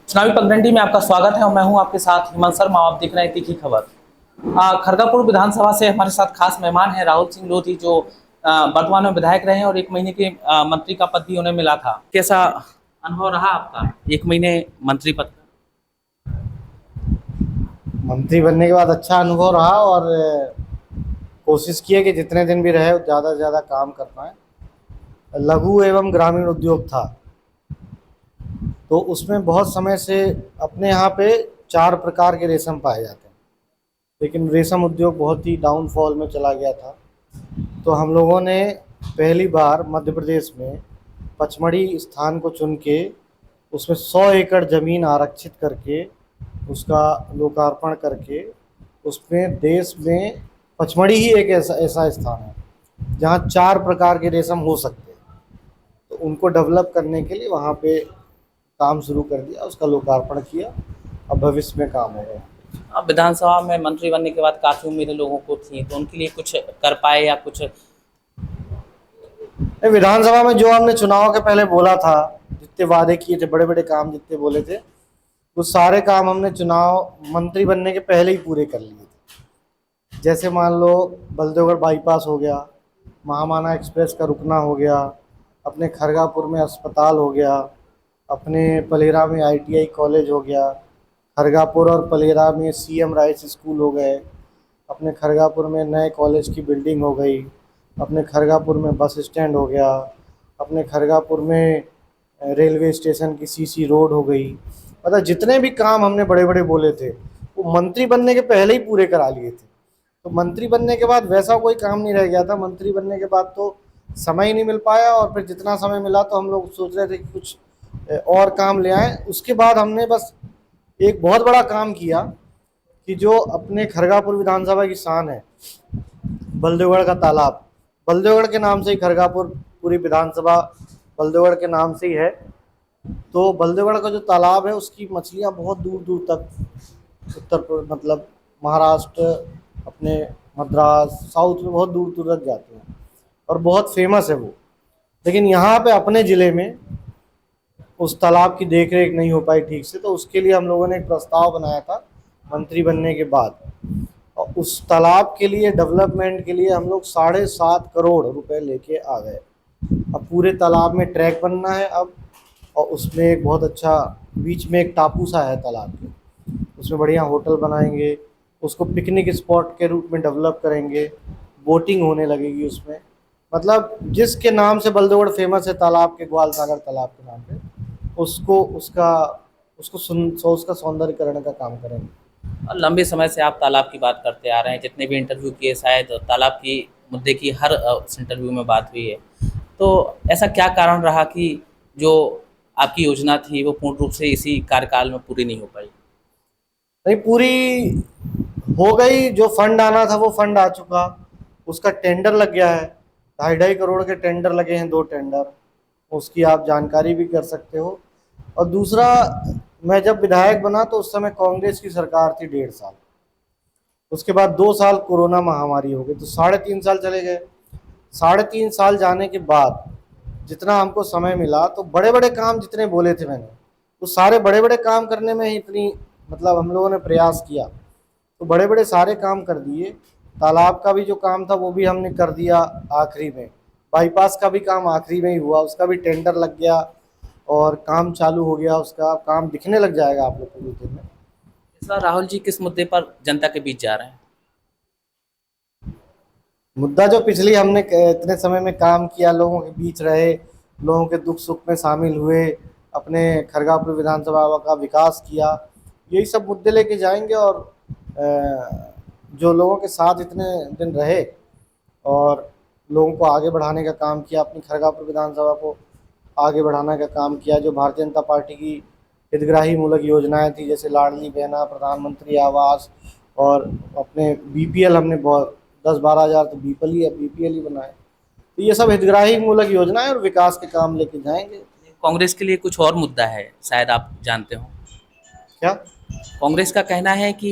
चुनावी पगडंडी में आपका स्वागत है और मैं हूं आपके साथ हेमंत शर्मा। आप देख रहे हैं तीखी खबर। खड़गपुर विधानसभा से हमारे साथ खास मेहमान हैं राहुल सिंह लोधी, जो वर्तमान में विधायक रहे हैं और 1 महीने के मंत्री का पद भी उन्हें मिला था। कैसा अनुभव रहा आपका 1 महीने मंत्री पद का? मंत्री बनने के बाद अच्छा अनुभव रहा और कोशिश की है कि जितने दिन भी रहे ज़्यादा से ज़्यादा काम कर पाएँ। लघु एवं ग्रामीण उद्योग था, तो उसमें बहुत समय से अपने यहाँ पे 4 प्रकार के रेशम पाए जाते हैं, लेकिन रेशम उद्योग बहुत ही डाउनफॉल में चला गया था। तो हम लोगों ने पहली बार मध्य प्रदेश में पचमढ़ी स्थान को चुन के उसमें 100 एकड़ ज़मीन आरक्षित करके उसका लोकार्पण करके उसमें देश में पचमढ़ी ही एक ऐसा ऐसा स्थान है जहाँ 4 प्रकार के रेशम हो सकते हैं। तो उनको डेवलप करने के लिए वहाँ पे काम शुरू कर दिया, उसका लोकार्पण किया। अब भविष्य में काम होगा। अब विधानसभा में मंत्री बनने के बाद काफी उम्मीदें लोगों को थी, तो उनके लिए कुछ कर पाए या कुछ? विधानसभा में जो हमने चुनाव के पहले बोला था, जितने वादे किए थे, बड़े बड़े काम जितने बोले थे, वो सारे काम हमने चुनाव मंत्री बनने के पहले ही पूरे कर लिए थे। जैसे मान लो बलदेवगढ़ बाईपास हो गया, महामाना एक्सप्रेस का रुकना हो गया, अपने खरगापुर में अस्पताल हो गया, अपने पलेरा में ITI कॉलेज हो गया, खरगापुर और पलेरा में CM राइस स्कूल हो गए, अपने खरगापुर में नए कॉलेज की बिल्डिंग हो गई, अपने खरगापुर में बस स्टैंड हो गया, अपने खरगापुर में रेलवे स्टेशन की CC रोड हो गई। मतलब जितने भी काम हमने बड़े बड़े बोले थे वो मंत्री बनने के पहले ही पूरे करा लिए थे। तो मंत्री बनने के बाद वैसा कोई काम नहीं रह गया था। मंत्री बनने के बाद तो समय ही नहीं मिल पाया, और फिर जितना समय मिला तो हम लोग सोच रहे थे कि कुछ और काम ले आएँ। उसके बाद हमने बस एक बहुत बड़ा काम किया कि जो अपने खरगापुर विधानसभा की शान है, बलदेवगढ़ का तालाब। बलदेवगढ़ के नाम से ही खरगापुर पूरी विधानसभा बलदेवगढ़ के नाम से ही है। तो बलदेवगढ़ का जो तालाब है उसकी मछलियाँ बहुत दूर दूर तक मतलब महाराष्ट्र, अपने मद्रास, साउथ में बहुत दूर दूर तक जाते हैं और बहुत फेमस है वो। लेकिन यहाँ पे अपने ज़िले में उस तालाब की देख रेख नहीं हो पाई ठीक से, तो उसके लिए हम लोगों ने एक प्रस्ताव बनाया था मंत्री बनने के बाद। और उस तालाब के लिए डेवलपमेंट के लिए हम लोग 7.5 करोड़ रुपए लेके आ गए। अब पूरे तालाब में ट्रैक बनना है अब, और उसमें एक बहुत अच्छा बीच में एक टापू सा है तालाब के, उसमें बढ़िया होटल बनाएंगे, उसको पिकनिक स्पॉट के रूप में डेवलप करेंगे, बोटिंग होने लगेगी उसमें। मतलब जिसके नाम से बलदेवगढ़ फेमस है तालाब के, ग्वाल सागर तालाब के नाम पे, उसको उसका उसका सौंदर्यकरण का काम करेंगे। और लंबे समय से आप तालाब की बात करते आ रहे हैं, जितने भी इंटरव्यू किए शायद तालाब की मुद्दे की हर उस इंटरव्यू में बात हुई है। तो ऐसा क्या कारण रहा कि जो आपकी योजना थी वो पूर्ण रूप से इसी कार्यकाल में पूरी नहीं हो पाई? नहीं, पूरी हो गई। जो फंड आना था वो फंड आ चुका, उसका टेंडर लग गया है। 2.5 करोड़ के टेंडर लगे हैं, 2 टेंडर, उसकी आप जानकारी भी कर सकते हो। और दूसरा, मैं जब विधायक बना तो उस समय कांग्रेस की सरकार थी 1.5 साल। उसके बाद 2 साल कोरोना महामारी हो गई, तो 3.5 साल चले गए। 3.5 साल जाने के बाद जितना हमको समय मिला, तो बड़े बड़े काम जितने बोले थे मैंने, वो सारे बड़े बड़े काम करने में ही इतनी मतलब हम लोगों ने प्रयास किया, तो बड़े बड़े सारे काम कर दिए। तालाब का भी जो काम था वो भी हमने कर दिया आखिरी में। बाईपास का भी काम आखिरी में ही हुआ, उसका भी टेंडर लग गया और काम चालू हो गया। उसका काम दिखने लग जाएगा आप लोग को कुछ दिन में। इस बार राहुल जी किस मुद्दे पर जनता के बीच जा रहे हैं? मुद्दा जो पिछली हमने इतने समय में काम किया, लोगों के बीच रहे, लोगों के दुख सुख में शामिल हुए, अपने खरगापुर विधानसभा का विकास किया, यही सब मुद्दे लेके जाएंगे। और जो लोगों के साथ इतने दिन रहे और लोगों को आगे बढ़ाने का काम किया, अपनी खरगापुर विधानसभा को आगे बढ़ाने का काम किया, जो भारतीय जनता पार्टी की हितग्राही मूलक योजनाएं थी, जैसे लाडली बहना, प्रधानमंत्री आवास, और अपने BPL हमने बहुत 10-12 हज़ार तो BPL ही बनाए। तो ये सब हितग्राही मूलक योजनाएं और विकास के काम लेके जाएंगे। कांग्रेस के लिए कुछ और मुद्दा है, शायद आप जानते हो। क्या? कांग्रेस का कहना है कि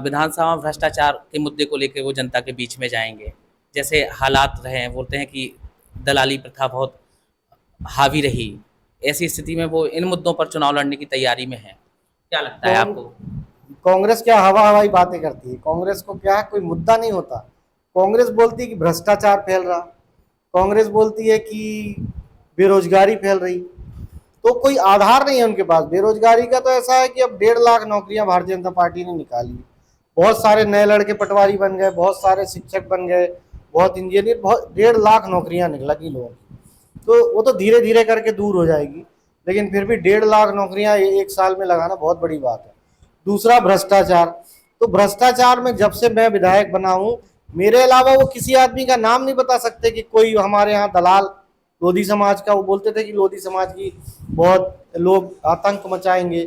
विधानसभा में भ्रष्टाचार के मुद्दे को लेकर वो जनता के बीच में जाएंगे। जैसे हालात रहे हैं, बोलते हैं कि दलाली प्रथा बहुत हावी रही। ऐसी स्थिति में वो इन मुद्दों पर चुनाव लड़ने की तैयारी में है। क्या लगता है आपको? कांग्रेस क्या हवा हवाई बातें करती है। कांग्रेस को क्या कोई मुद्दा नहीं होता। कांग्रेस बोलती है कि भ्रष्टाचार फैल रहा, कांग्रेस बोलती है कि बेरोजगारी फैल रही, तो कोई आधार नहीं है उनके पास। बेरोजगारी का तो ऐसा है कि अब 1.5 लाख नौकरियां भारतीय जनता पार्टी ने निकाली, बहुत सारे नए लड़के पटवारी बन गए, बहुत सारे शिक्षक बन गए, बहुत इंजीनियर, बहुत 1.5 लाख नौकरियां निकली लोगों की। तो वो तो धीरे धीरे करके दूर हो जाएगी, लेकिन फिर भी 1.5 लाख नौकरियां एक साल में लगाना बहुत बड़ी बात है। दूसरा भ्रष्टाचार, तो भ्रष्टाचार में जब से मैं विधायक बना हूं, मेरे अलावा वो किसी आदमी का नाम नहीं बता सकते कि कोई हमारे यहाँ दलाल लोधी समाज का, वो बोलते थे कि लोधी समाज की बहुत लोग आतंक मचाएंगे,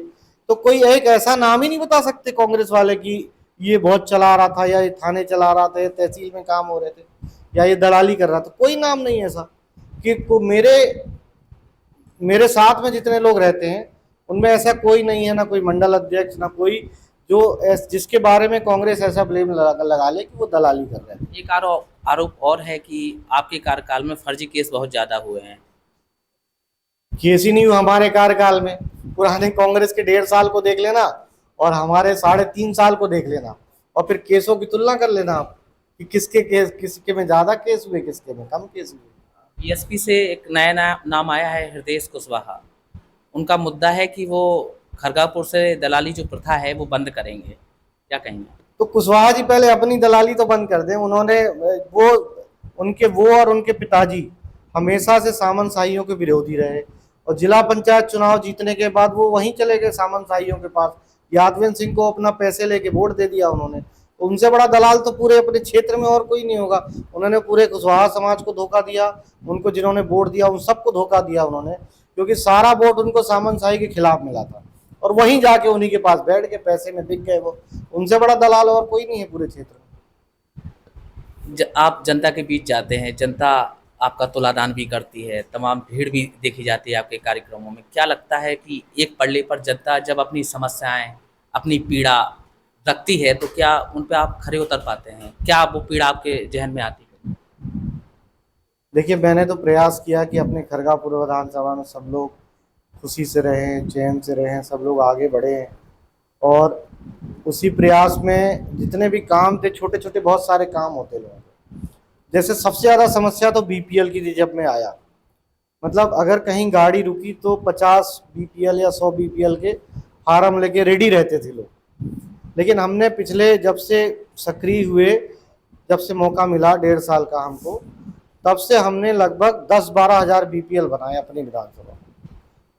तो कोई एक ऐसा नाम ही नहीं बता सकते कांग्रेस वाले कि ये बहुत चला रहा था, या ये थाने चला रहा था, या तहसील में काम हो रहे थे, या ये दलाली कर रहा था। कोई नाम नहीं ऐसा कि मेरे मेरे साथ में जितने लोग रहते हैं उनमें ऐसा कोई नहीं है, ना कोई मंडल अध्यक्ष, ना कोई जो जिसके बारे में कांग्रेस ऐसा ब्लेम लगा ले कि वो दलाली कर रहे हैं। एक आरोप और है कि आपके कार्यकाल में फर्जी केस बहुत ज्यादा हुए हैं। केस ही नहीं हुआ हमारे कार्यकाल में। पुराने कांग्रेस के 1.5 साल को देख लेना और हमारे 3.5 साल को देख लेना, और फिर केसों की तुलना कर लेना आप कि किसके में ज्यादा केस हुए, किसके में कम केस हुए। बीएसपी से एक नया नाम आया है, हृदय कुशवाहा। उनका मुद्दा है कि वो खरगापुर से दलाली जो प्रथा है वो बंद करेंगे, क्या कहेंगे? तो कुशवाहा जी पहले अपनी दलाली तो बंद कर दें। उन्होंने वो वो और उनके पिताजी हमेशा से सामंतशाहियों के विरोधी रहे, और जिला पंचायत चुनाव जीतने के बाद वो वहीं चले गए सामंतशाहियों के पास। यादवेंद्र सिंह को अपना पैसे लेके वोट दे दिया उन्होंने। तो उनसे बड़ा दलाल तो पूरे अपने क्षेत्र में और कोई नहीं होगा। उन्होंने पूरे कुशवाहा समाज को धोखा दिया, उनको जिन्होंने वोट दिया उन सबको धोखा दिया उन्होंने, क्योंकि सारा वोट उनको सामंतशाही के खिलाफ मिला था, और वहीं जाके उन्हीं के पास बैठ के पैसे में बिक गए वो। उनसे बड़ा दलाल और कोई नहीं है पूरे क्षेत्र में। आप जनता के बीच जाते हैं, जनता आपका तुलादान भी करती है, तमाम भीड़ भी देखी जाती है आपके कार्यक्रमों में। क्या लगता है कि एक पड़ले पर जनता जब अपनी समस्याएं, अपनी पीड़ा रखती है तो क्या उन पे आप खरे उतर पाते हैं? क्या वो पीड़ा आपके जहन में आती है? देखिए, मैंने तो प्रयास किया कि अपने खरगापुर विधानसभा में सब लोग खुशी से रहें, चैन से रहें, सब लोग आगे बढ़े। और उसी प्रयास में जितने भी काम थे, छोटे छोटे बहुत सारे काम होते लोगों के। जैसे सबसे ज़्यादा समस्या तो बीपीएल की थी जब मैं आया। मतलब अगर कहीं गाड़ी रुकी तो 50 बीपीएल या 100 बीपीएल के फार्म लेके रेडी रहते थे लोग। लेकिन हमने पिछले जब से सक्रिय हुए, जब से मौका मिला 1.5 साल का हमको, तब से हमने लगभग 10-12 हज़ार बीपीएल बनाए अपनी विधानसभा।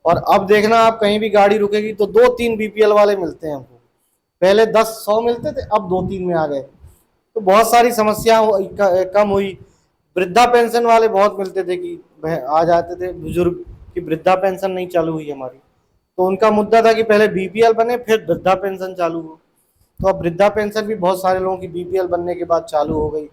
और अब देखना, आप कहीं भी गाड़ी रुकेगी तो 2-3 बीपीएल वाले मिलते हैं हमको। पहले 10-100 मिलते थे, अब 2-3 में आ गए। तो बहुत सारी समस्या कम हुई। वृद्धा पेंशन वाले बहुत मिलते थे कि आ जाते थे बुजुर्ग की वृद्धा पेंशन नहीं चालू हुई हमारी, तो उनका मुद्दा था कि पहले बीपीएल बने फिर वृद्धा पेंशन चालू हो। तो अब वृद्धा पेंशन भी बहुत सारे लोगों की बीपीएल बनने के बाद चालू हो गई।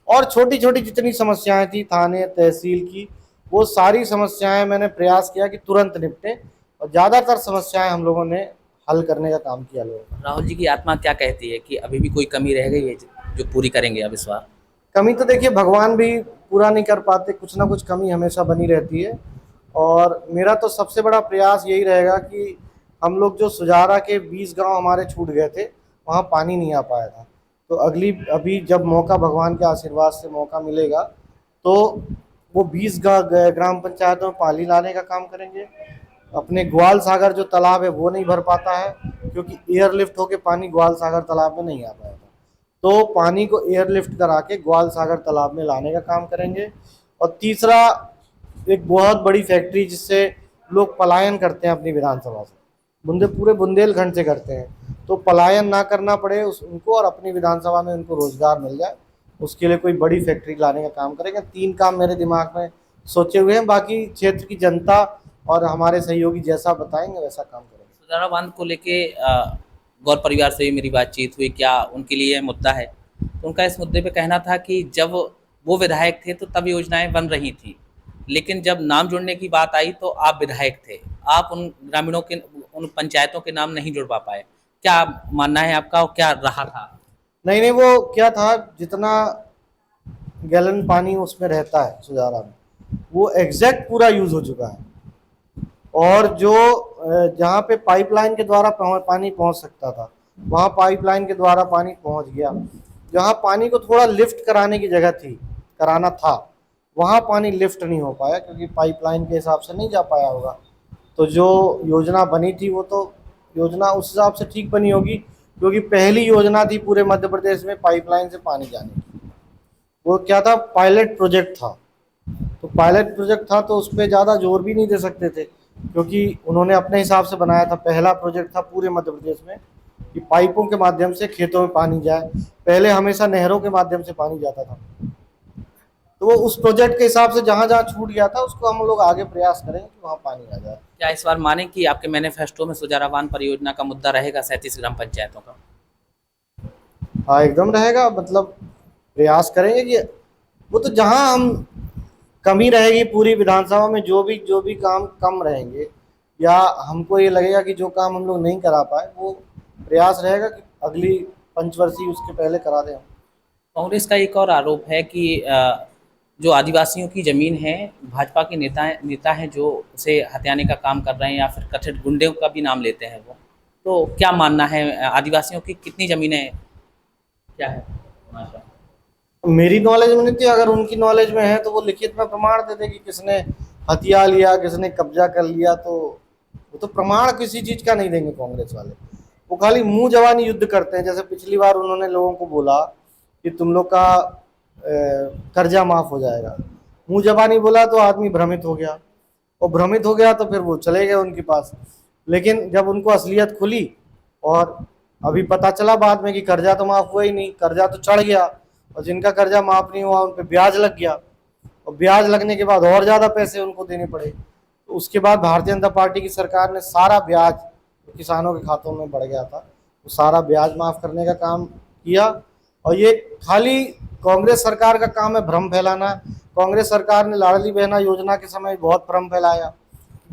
और छोटी छोटी जितनी समस्याएं थी थाने तहसील की, वो सारी समस्याएं मैंने प्रयास किया कि तुरंत निपटे, और ज़्यादातर समस्याएं हम लोगों ने हल करने का काम किया लोगों का। राहुल जी की आत्मा क्या कहती है कि अभी भी कोई कमी रह गई है जो पूरी करेंगे अब इस बार? कमी तो देखिए भगवान भी पूरा नहीं कर पाते, कुछ ना कुछ कमी हमेशा बनी रहती है। और मेरा तो सबसे बड़ा प्रयास यही रहेगा कि हम लोग जो सुजारा के 20 गांव हमारे छूट गए थे, वहाँ पानी नहीं आ पाया था, तो अभी जब मौका भगवान के आशीर्वाद से मौका मिलेगा तो वो 20 ग्राम पंचायतों में पानी लाने का काम करेंगे। अपने ग्वाल सागर जो तालाब है वो नहीं भर पाता है, क्योंकि एयरलिफ्ट होके पानी ग्वाल सागर तालाब में नहीं आ पाया था। तो पानी को एयरलिफ्ट करा के ग्वाल सागर तालाब में लाने का काम करेंगे। और तीसरा, एक बहुत बड़ी फैक्ट्री जिससे लोग पलायन करते हैं अपनी विधानसभा से, पूरे बुंदेलखंड से करते हैं, तो पलायन ना करना पड़े उनको, और अपनी विधानसभा में उनको रोजगार मिल जाए, उसके लिए कोई बड़ी फैक्ट्री लाने का काम करेंगे। 3 काम मेरे दिमाग में सोचे हुए हैं, बाकी क्षेत्र की जनता और हमारे सहयोगी जैसा बताएंगे वैसा काम करेंगे। सुजारा बांध को लेके गौर परिवार से भी मेरी बातचीत हुई, क्या उनके लिए मुद्दा है? तो उनका इस मुद्दे पे कहना था कि जब वो विधायक थे तो तब योजनाएं बन रही थी, लेकिन जब नाम जुड़ने की बात आई तो आप विधायक थे, आप उन ग्रामीणों के, उन पंचायतों के नाम नहीं जुड़ पाए। क्या मानना है आपका और क्या रहा था? नहीं नहीं, वो क्या था, जितना गैलन पानी उसमें रहता है सुजारा में, वो एग्जैक्ट पूरा यूज हो चुका है। और जो जहाँ पे पाइपलाइन के द्वारा पानी पहुंच सकता था वहाँ पाइपलाइन के द्वारा पानी पहुंच गया। जहाँ पानी को थोड़ा लिफ्ट कराने की जगह थी, कराना था, वहाँ पानी लिफ्ट नहीं हो पाया क्योंकि पाइपलाइन के हिसाब से नहीं जा पाया होगा। तो जो योजना बनी थी वो तो योजना उस हिसाब से ठीक बनी होगी क्योंकि पहली योजना थी पूरे मध्य प्रदेश में पाइपलाइन से पानी जाने की। वो क्या था, पायलट प्रोजेक्ट था। तो पायलट प्रोजेक्ट था तो उस पर ज़्यादा जोर भी नहीं दे सकते थे क्योंकि उन्होंने अपने हिसाब से बनाया था। पहला प्रोजेक्ट था पूरे मध्य प्रदेश में कि पाइपों के माध्यम से खेतों में पानी जाए। पहले हमेशा नहरों के माध्यम से पानी जाता था। तो वो उस प्रोजेक्ट के हिसाब से जहाँ जहाँ छूट गया था उसको हम लोग आगे प्रयास करेंगे कि वहाँ पानी आ जाए। क्या इस बार माने कि आपके मैनिफेस्टो में सुजाराबान परियोजना का मुद्दा रहेगा 37 ग्राम पंचायतों का? हाँ एकदम रहेगा, मतलब प्रयास करेंगे कि वो तो जहाँ हम कमी रहेगी पूरी विधानसभा में, जो भी काम कम रहेंगे या हमको ये लगेगा कि जो काम हम लोग नहीं करा पाए, वो प्रयास रहेगा कि अगली पंचवर्षीय उसके पहले करा दें। कांग्रेस का एक और आरोप है कि जो आदिवासियों की जमीन है, भाजपा के नेता हैं जो उसे हथियाने का काम कर रहे हैं या फिर कथित गुंडों का भी नाम लेते हैं वो। तो क्या मानना है, आदिवासियों की कितनी जमीनें क्या है? माशा मेरी नॉलेज में नहीं थी, अगर उनकी नॉलेज में है तो वो लिखित में प्रमाण दे दे कि किसने हथिया लिया, किसने कब्जा कर लिया। तो वो तो प्रमाण किसी चीज का नहीं देंगे कांग्रेस वाले। वो खाली मुंह जवानी युद्ध करते हैं। जैसे पिछली बार उन्होंने लोगों को बोला कि तुम लोग का कर्जा माफ हो जाएगा, मुंह जबानी बोला तो आदमी भ्रमित हो गया, और भ्रमित हो गया तो फिर वो चले गए उनके पास। लेकिन जब उनको असलियत खुली और अभी पता चला बाद में कि कर्जा तो माफ हुआ ही नहीं, कर्जा तो चढ़ गया, और जिनका कर्जा माफ नहीं हुआ उन पर ब्याज लग गया, और ब्याज लगने के बाद और ज़्यादा पैसे उनको देने पड़े। तो उसके बाद भारतीय जनता पार्टी की सरकार ने सारा ब्याज किसानों के खातों में बढ़ गया था, वो सारा ब्याज माफ करने का काम किया। और ये खाली कांग्रेस सरकार का काम है भ्रम फैलाना। कांग्रेस सरकार ने लाडली बहना योजना के समय बहुत भ्रम फैलाया।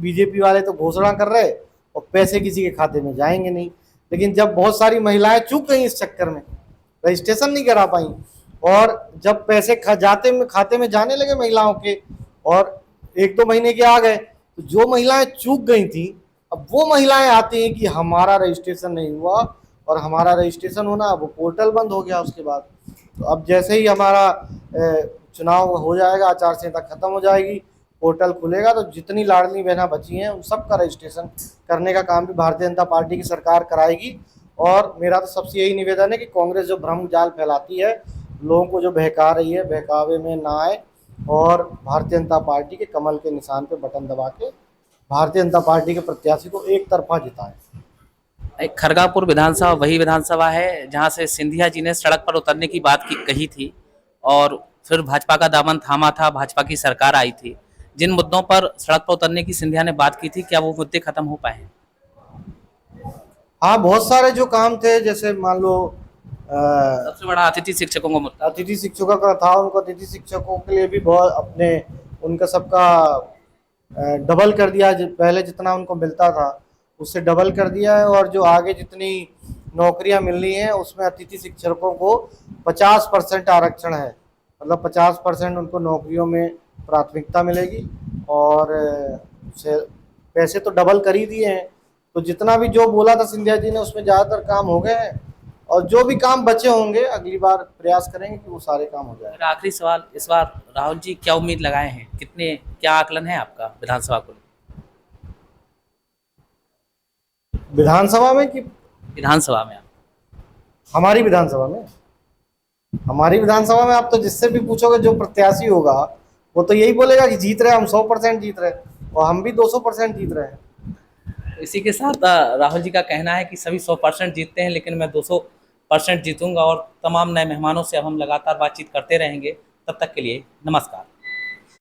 बीजेपी वाले तो घोषणा कर रहे और पैसे किसी के खाते में जाएंगे नहीं। लेकिन जब बहुत सारी महिलाएं चूक गई इस चक्कर में, रजिस्ट्रेशन नहीं करा पाई, और जब पैसे खाते में जाने लगे महिलाओं के और 1-2 महीने के आ गए, तो जो महिलाएं चूक गई थी अब वो महिलाएं आती हैं कि हमारा रजिस्ट्रेशन नहीं हुआ, और हमारा रजिस्ट्रेशन होना, वो पोर्टल बंद हो गया उसके बाद। तो अब जैसे ही हमारा चुनाव हो जाएगा, आचार संहिता खत्म हो जाएगी, पोर्टल खुलेगा, तो जितनी लाडली बहना बची हैं उन सबका रजिस्ट्रेशन करने का काम भी भारतीय जनता पार्टी की सरकार कराएगी। और मेरा तो सबसे यही निवेदन है कि कांग्रेस जो भ्रम जाल फैलाती है, लोगों को जो बहका रही है, बहकावे में ना आए, और भारतीय जनता पार्टी के कमल के निशान पे बटन दबा के भारतीय जनता पार्टी के प्रत्याशी को एक तरफा जिताएं। खरगापुर विधानसभा वही विधानसभा है जहां से सिंधिया जी ने सड़क पर उतरने की बात कही थी और फिर भाजपा का दामन थामा था, भाजपा की सरकार आई थी। जिन मुद्दों पर सड़क पर उतरने की सिंधिया ने बात की थी, क्या वो मुद्दे खत्म हो पाए हैं? हाँ, बहुत सारे जो काम थे, जैसे मान लो सबसे बड़ा अतिथि शिक्षकों का मुद्दा। अतिथि शिक्षकों का था। उनको अतिथि शिक्षकों के लिए भी बहुत अपने उनका सबका डबल कर दिया। पहले जितना उनको मिलता था उससे डबल कर दिया है, और जो आगे जितनी नौकरियां मिलनी है उसमें अतिथि शिक्षकों को 50% आरक्षण है। मतलब 50% उनको नौकरियों में प्राथमिकता मिलेगी, और पैसे तो डबल कर ही दिए हैं। तो जितना भी जो बोला था सिंधिया जी ने उसमें ज़्यादातर काम हो गए हैं, और जो भी काम बचे होंगे अगली बार प्रयास करेंगे कि वो सारे काम हो जाए। मेरा आखिरी सवाल, इस बार राहुल जी क्या उम्मीद लगाए हैं, कितने, क्या आकलन है आपका विधानसभा को? विधानसभा में कि विधानसभा में हमारी विधानसभा में? हमारी विधानसभा में आप तो जिससे भी पूछोगे, जो प्रत्याशी होगा वो तो यही बोलेगा कि जीत रहे, हम 100% जीत रहे, और हम भी 200% जीत रहे हैं। इसी के साथ राहुल जी का कहना है कि सभी 100% जीतते हैं, लेकिन मैं 200% जीतूंगा, और तमाम नए मेहमानों से अब हम लगातार बातचीत करते रहेंगे। तब तक के लिए नमस्कार।